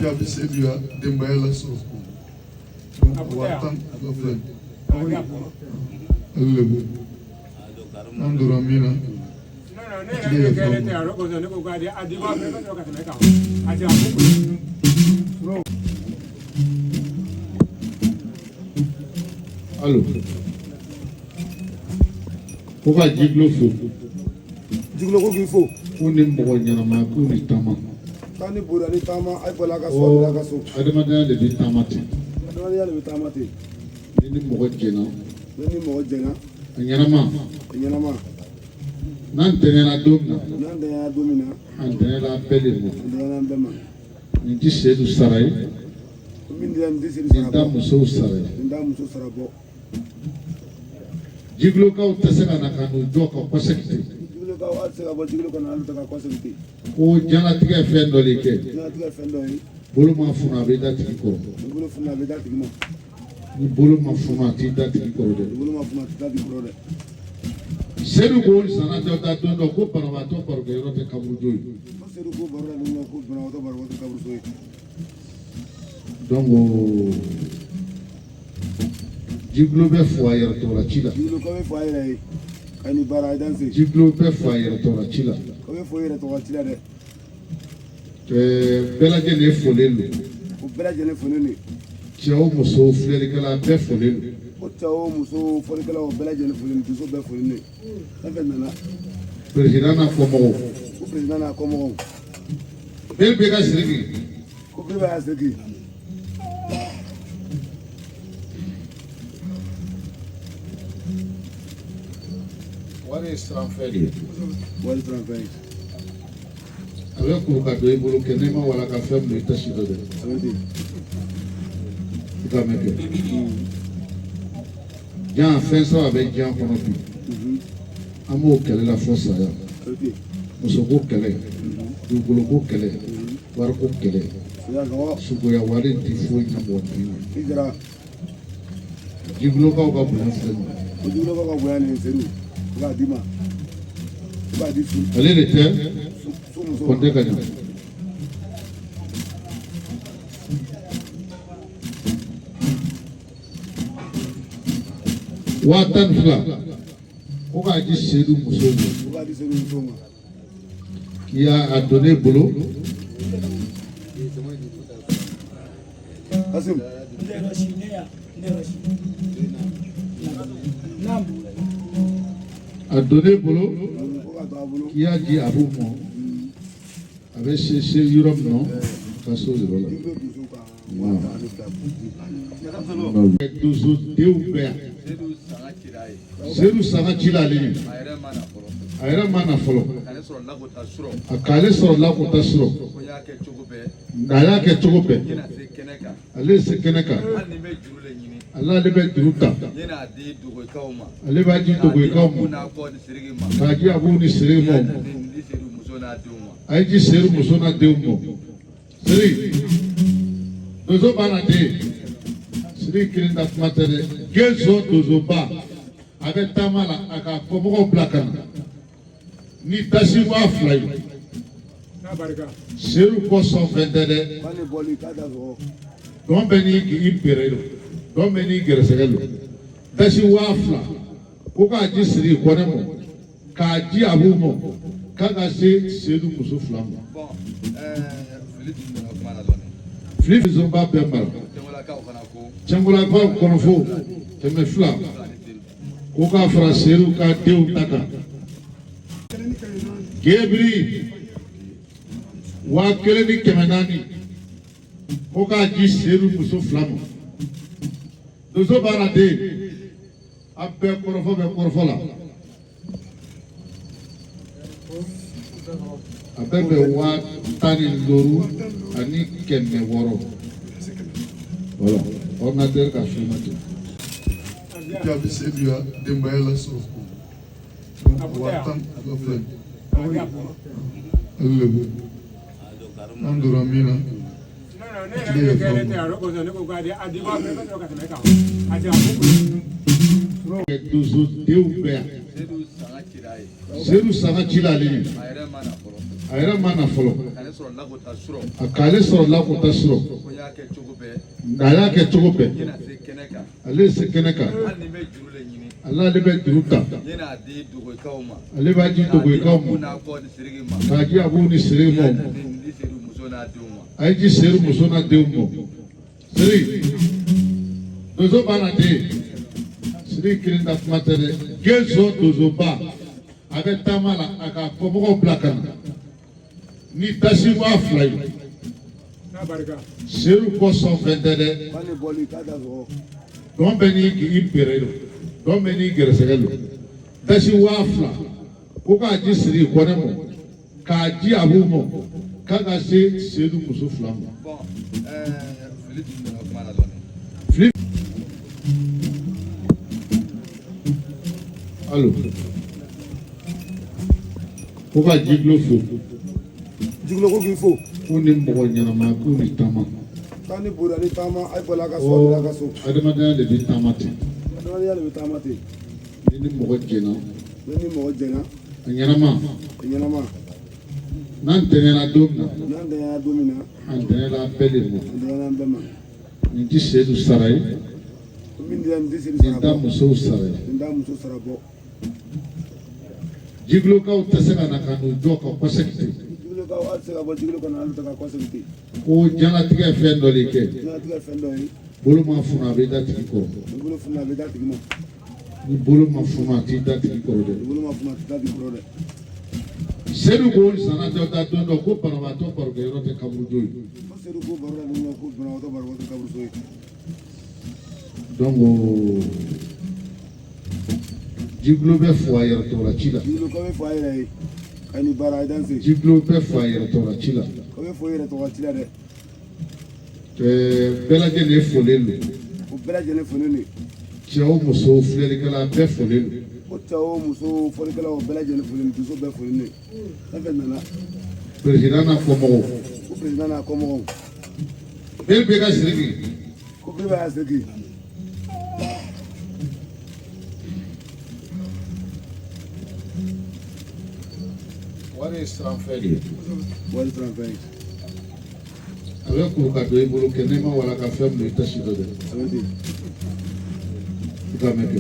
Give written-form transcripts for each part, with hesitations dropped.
Jabi Sebia, Dembaela so. Watan Goflen. Lebu. Anduramina. Allô. Pourquoi Jiglo faut? Jiglo ko qu'il faut. On est bon nyama ko ni tama. Tani bura ni tama ay bola ka so la ka so. Adamada de tamati. Adamada de tamati. Ni mo jena. Ni mo jena. Nyama. Nan tenena domna. Nan de domina. Antena pele mo. Ndena mbema. Nti sedu sarai. Min diam disiri sarabo. Nda muso sarai. Nda muso sarabo. Jiglo ka utasena na kanu joka kwasekte. Jiglo ka utasena ba jiglo ka na taka kwasekte. O jana tiga fendo leke. Jana tiga fendo yi. Bolo ma funa be dati ko. Bolo funa be dati mo. Ni bolo ma funa ti dati ko de. Bolo ma funa ti dati ko de. Seru gol sana jota dondo ko parwato parge rote kabru joy. Seru ko barra no ko parwato parwato kabru joy. Donc Jiglo be foyer to la chila. Jiglo ko be foyer ay. Kani bara danse. Jiglo be foyer to la chila. Ko be foyer to la chila de. Bela jene folelo. Ko bela jene folelo. Tiao muso flele kala be folelo. Ko tiao muso flele kala o bela jene folelo duso be folelo. Nana. President na komo. Ko president na komo. Bel be ga sirigi. Ko be ga sirigi. What is transferring? What is transferring? Avec le cadeau, il faut que les gens voient la ferme de l'état civil. Tu vas mettre. Jean fait ça avec Jean pendant tout. Amour, quelle est la force là? Musoko, quelle est? Dugoloko, quelle est? Warko, quelle est? Sugoya, Wari, Tifo, Namouati. Jigloka, ou allez les terres, comptez gagnant. Watan fla, on va dire Sédou Moussouma, qui a donné boulot. A donné boulot qui a dit à vous, avec ces Europe, non, Kasso de Lola. Seru Sanachila, Aira Mana Folo, a Kale sur la Cotasro, Naya Ketope, allez, c'est Keneka. Allah le bet duruta. Ale ba ji to gwe kawo. Ka ji abu ni sire mo. Ai ji seru muso na de mo. Siri. Dozo bana de. Siri kirinda matere. Gezo dozo ba. Avec tamala aka komo blakana. Ni tashi wa fly. Seru ko so vendede. Don beni ki imperelo. Don many gerasegelo. Tashi wafla. Kuka ji siri kwanemo. Ka ji abumo. Kaga se sedu muso flamba. Flip zomba bemba. Changula kwa konofo. Teme fla. Kuka fra seru ka deu taka. Gebri. Wakele ni kemenani. Kuka ji seru muso flamba. Dozo barade, abbe korofo la. Abbe be wa tani loru ani kemme woro. Voilà, on a der ka filma tu. Jabi Sebia, Dembaela so. Watan Goflen. Lebu. Anduramina. Seru Sanachila, Aira Mana Folo, a k'ale sɔrɔ lakuta sɔrɔ nka a y'a kɛ cogo bɛɛ ale se kɛnɛ kan ale bɛ juru ta ale b'a di dogoyikaw ma k'a di abuw ni seregimaw ma a ye di seri muso n'a denw ma seri donso b'a na den seri kelen ta kuma tɛ dɛ gɛnzɔn donsoba a bɛ taama la a ka kɔmɔgɔw bila ka na ni tasi waa fila ye seru kɔsɔn fɛn tɛ dɛ dɔn bɛ n'i bɛrɛ lo dɔn bɛ n'i gɛrɛsɛgɛ lo tasi waa fila ko k'a di siri kɔnɛ ma k'a di abu ma k'a ka se seru muso fila ma. Alo ko ka jigilo fo. Jigilo ko k'i fo. Ko ni mɔgɔ ɲɛnama ko ni taama. K'an ni bori ani taama a ye bɔla a ka so a bɛ a ka so. Adamadenya de bɛ taama ten. Adamadenya de bɛ taama ten. Ni mɔgɔ jɛna. Ni mɔgɔ jɛna. A ɲɛnama. A ɲɛnama. N'an tɛmɛna don min na. N'an tɛmɛna don min na. An tɛmɛna bɛɛ de ma. An tɛmɛna bɛɛ ma. Nin ti Seydou sara ye. Min dira nin ti Seydou sara bɔ. Nin t'a musow sara ye. Nin t'a muso sara bɔ. Jigilokaw tɛ se ka na ka n'u jɔ ka kɔsɛgi ten. Jigilokaw a tɛ se ka bɔ jigilo kɔnɔ hali tɛ ka kɔsɛgi ten. Ko diɲɛlatigɛ ye fɛn dɔ de kɛ. Diɲɛlatigɛ ye fɛn dɔ ye. Bolo ma funu a bɛ da tigi kɔrɔ. Ni bolo funu a bɛ da tigi ma. Ni bolo ma funu a t'i da tigi kɔrɔ dɛ. Ni bolo ma funu a t'i da tigi kɔrɔ dɛ. Seydou ko sana dɔ ta don dɔ ko banabaatɔ barokɛyɔrɔ tɛ kaburujo ye. Ko Seydou ko baro la don dɔ ko banabaatɔ barokɛyɔrɔ tɛ kaburujo ye. Donc jigilo bɛ fɔ a yɛrɛ tɔ la ci la. Jigilo ko bɛ fɔ a yɛrɛ ye ka ni baara ye danse. Jigilo bɛ fɔ a yɛrɛ tɔ la ci la. Ko bɛ fɔ i yɛrɛ tɔgɔ ci la dɛ. Bɛɛ lajɛlen folen don. O bɛɛ lajɛlen folen don. Cɛ o muso filɛlikɛla bɛɛ folen don. Ko cɛ o muso fɔlikɛlaw bɛɛ lajɛlen folen don dusu bɛɛ folen don. Fɛn fɛn nana. Président n'a kɔmɔgɔw. Ko président n'a kɔmɔgɔw. Bɛɛ bɛ ka Sidiki. Ko bɛɛ bɛ ka Sidiki. Wari ye siranfɛn de ye. Wari siranfɛn ye. A bɛ kuru ka don i bolo kɛ n'i ma wala ka fɛn min i tɛ si dɔ dɛ. A bɛ ten. I ka mɛn kɛ.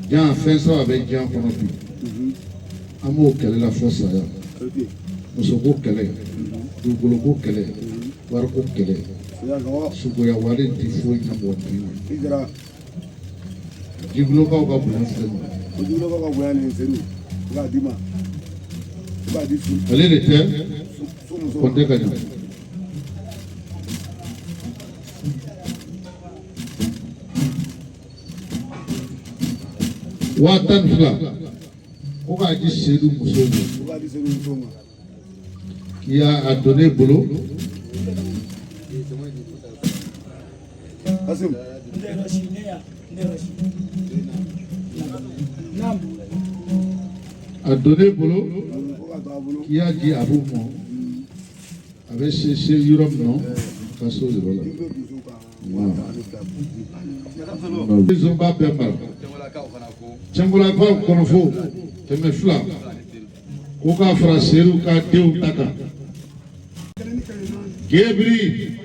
Diɲɛ fɛn saba bɛ diɲɛ kɔnɔ bi. An b'o kɛlɛ la fɔ saya. A bɛ ten. Musoko kɛlɛ, dugukoloko kɛlɛ, wariko kɛlɛ, suguya wale tɛ foyi ɲɛ mɔgɔ tigi ma. Jigilokaw ka bonya filɛ nin ye. O jigilokaw ka bonya nin Seydou i b'a d'i ma. I b'a di su. Ale de tɛ Kɔnte ka ɲa. Waa tan ni fila ko k'a di Seydou musow ma. I b'a di Seydou musow ma. K'i y'a donné bolo. Kasim. A donné bolo. K'i y'a di Abu ma. A bɛ se yɔrɔ min na ka so yɔrɔ la. Zonba bɛɛ mara. Cɛnkolakaw kɔnɔfo kɛmɛ fila ko k'a fara Seydou ka denw ta kan. Gebiri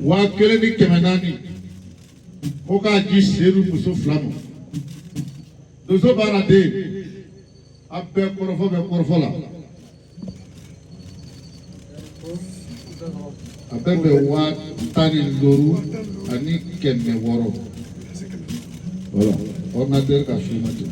1400 ko k'a di Seydou muso fila ma. Donso b'a la den a bɛɛ kɔrɔfɔ bɛ kɔrɔfɔ la. A bɛɛ bɛ 15,600. Voilà, ordinateur ka fiɲɛ ten.